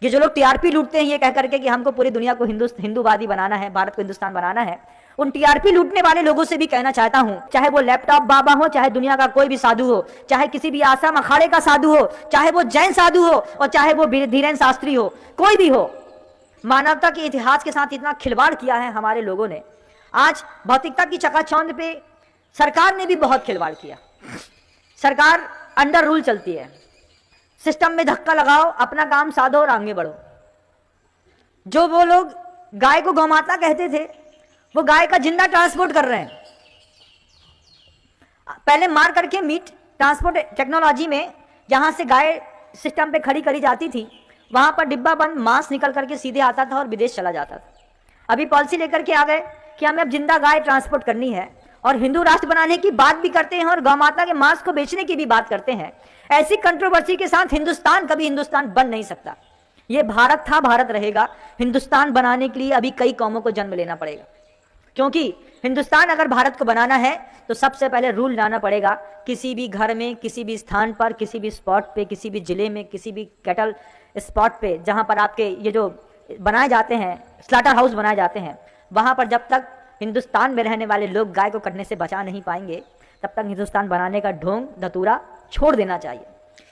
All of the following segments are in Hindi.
ये जो लोग टीआरपी लूटते हैं ये कह करके कि हमको पूरी दुनिया को हिंदूवादी बनाना है, भारत को हिंदुस्तान बनाना है, उन टीआरपी लूटने वाले लोगों से भी कहना चाहता हूं, चाहे वो लैपटॉप बाबा हो, चाहे दुनिया का कोई भी साधु हो, चाहे किसी भी आश्रम अखाड़े का साधु हो, चाहे वो जैन साधु हो और चाहे वो धीरेन्द्र शास्त्री हो, कोई भी हो, मानवता के इतिहास के साथ इतना खिलवाड़ किया है हमारे लोगों ने। आज भौतिकता की चकाचौंध पे सरकार ने भी बहुत खिलवाड़ किया। सरकार अंडर रूल चलती है, सिस्टम में धक्का लगाओ, अपना काम साधो और आगे बढ़ो। जो वो लोग गाय को गौमाता कहते थे वो गाय का जिंदा ट्रांसपोर्ट कर रहे हैं। पहले मार करके मीट ट्रांसपोर्ट टेक्नोलॉजी में जहां से गाय सिस्टम पे खड़ी करी जाती थी वहां पर डिब्बा बंद मांस निकल करके सीधे आता था और विदेश चला जाता था। अभी पॉलिसी लेकर के आ गए कि हमें अब जिंदा गाय ट्रांसपोर्ट करनी है और हिंदू राष्ट्र बनाने की बात भी करते हैं और गौमाता के मांस को बेचने की भी बात करते हैं। ऐसी कंट्रोवर्सी के साथ हिंदुस्तान कभी हिंदुस्तान बन नहीं सकता। ये भारत था, भारत रहेगा। हिंदुस्तान बनाने के लिए अभी कई कौमों को जन्म लेना पड़ेगा, क्योंकि हिंदुस्तान अगर भारत को बनाना है तो सबसे पहले रूल लाना पड़ेगा। किसी भी घर में, किसी भी स्थान पर, किसी भी स्पॉट पे, किसी भी जिले में, किसी भी कैटल स्पॉट पे जहां पर आपके ये जो बनाए जाते हैं, स्लाटर हाउस बनाए जाते हैं, वहां पर जब तक हिंदुस्तान में रहने वाले लोग गाय को कटने से बचा नहीं पाएंगे तब तक हिंदुस्तान बनाने का ढोंग धतूरा छोड़ देना चाहिए।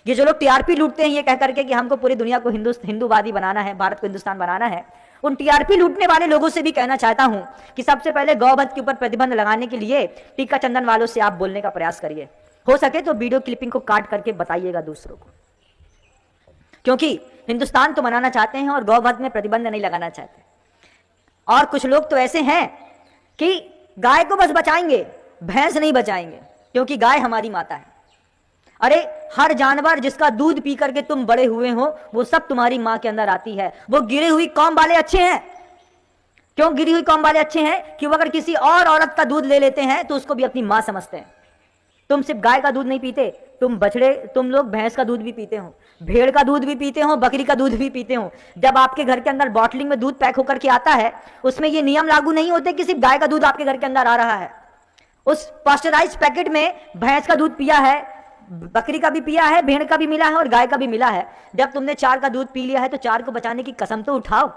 ये जो लोग टीआरपी लूटते हैं ये कह करके कि हमको पूरी दुनिया को हिंदूवादी बनाना है, भारत को हिंदुस्तान बनाना है, उन टीआरपी लूटने वाले लोगों से भी कहना चाहता हूं कि सबसे पहले गौवध के ऊपर प्रतिबंध लगाने के लिए टीका चंदन वालों से आप बोलने का प्रयास करिए। हो सके तो वीडियो क्लिपिंग को काट करके बताइएगा दूसरों को, क्योंकि हिंदुस्तान तो बनाना चाहते हैं और गौवध में प्रतिबंध नहीं लगाना चाहते। और कुछ लोग तो ऐसे हैं कि गाय को बस बचाएंगे, भैंस नहीं बचाएंगे, क्योंकि गाय हमारी माता है। अरे हर जानवर जिसका दूध पी करके तुम बड़े हुए हो वो सब तुम्हारी मां के अंदर आती है। वो गिरी हुई कौम वाले अच्छे हैं। क्यों गिरी हुई कौम वाले अच्छे हैं? कि वो अगर किसी और औरत का दूध ले लेते हैं तो उसको भी अपनी मां समझते हैं। तुम सिर्फ गाय का दूध नहीं पीते, तुम लोग भैंस का दूध भी पीते हो, भेड़ का दूध भी पीते हो, बकरी का दूध भी पीते हो। जब आपके घर के अंदर बॉटलिंग में दूध पैक होकर के आता है उसमें ये नियम लागू नहीं होते कि सिर्फ गाय का दूध आपके घर के अंदर आ रहा है। उस पास्चराइज्ड पैकेट में भैंस का दूध पिया है, बकरी का भी पिया है, भेड़ का भी मिला है और गाय का भी मिला है। जब तुमने 4 का दूध पी लिया है तो 4 को बचाने की कसम तो उठाओ।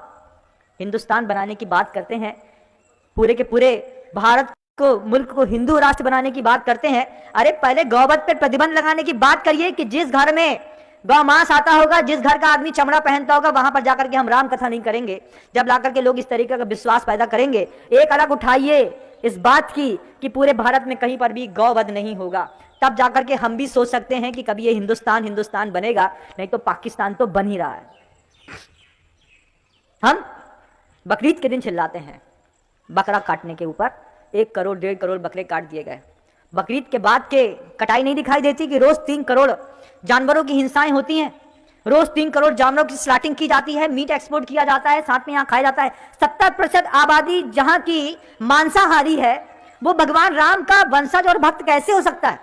हिंदुस्तान बनाने की बात करते हैं, पूरे के पूरे भारत को, मुल्क को हिंदू राष्ट्र बनाने की बात करते हैं। अरे पहले गौवध पर प्रतिबंध लगाने की बात करिए कि जिस घर में गौ मांस आता होगा, जिस घर का आदमी चमड़ा पहनता होगा, वहां पर जाकर के हम राम कथा नहीं करेंगे। जब लाकर के लोग इस तरीके का विश्वास पैदा करेंगे, एक अलग उठाइए इस बात की कि पूरे भारत में कहीं पर भी गौवध नहीं होगा, तब जाकर के हम भी सोच सकते हैं कि कभी ये हिंदुस्तान बनेगा। नहीं तो पाकिस्तान तो बन ही रहा है। हम बकरीद के दिन चिल्लाते हैं बकरा काटने के ऊपर, 1 करोड़ 1.5 करोड़ बकरे काट दिए गए। बकरीद के बाद के कटाई नहीं दिखाई देती कि रोज 3 करोड़ जानवरों की हिंसाएं होती हैं, रोज 3 करोड़ जानवरों की स्लॉटिंग की जाती है, मीट एक्सपोर्ट किया जाता है, साथ में यहाँ खाया जाता है। 70% आबादी जहां की मांसाहारी है वो भगवान राम का वंशज और भक्त कैसे हो सकता है?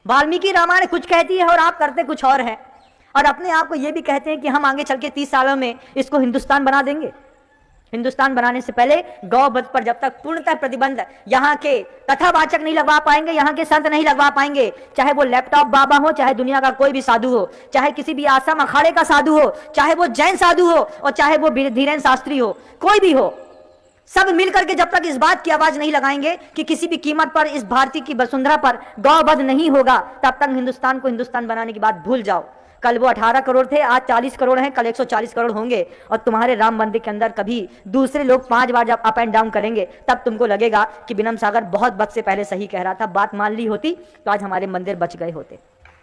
वाल्मीकि रामायण कुछ कहती है और आप करते कुछ और हैं, और अपने आप को ये भी कहते हैं कि हम आगे चल के 30 सालों में इसको हिंदुस्तान बना देंगे। हिंदुस्तान बनाने से पहले गौवध पर जब तक पूर्णतः प्रतिबंध यहाँ के कथावाचक नहीं लगवा पाएंगे, यहाँ के संत नहीं लगवा पाएंगे, चाहे वो लैपटॉप बाबा हो, चाहे दुनिया का कोई भी साधु हो, चाहे किसी भी आश्रम अखाड़े का साधु हो, चाहे वो जैन साधु हो और चाहे वो धीरेन्द्र शास्त्री हो, कोई भी हो, सब मिलकर के जब तक इस बात की आवाज नहीं लगाएंगे कि किसी भी कीमत पर इस भारतीय की वसुंधरा पर गौवध नहीं होगा, तब तक हिंदुस्तान को हिंदुस्तान बनाने की बात भूल जाओ। कल वो 18 करोड़ थे, आज 40 करोड़ हैं, कल 140 करोड़ होंगे। और तुम्हारे राम मंदिर के अंदर कभी दूसरे लोग 5 बार जब अप एंड डाउन करेंगे तब तुमको लगेगा कि विनम्र सागर बहुत वक्त से पहले सही कह रहा था, बात मान ली होती तो आज हमारे मंदिर बच गए होते।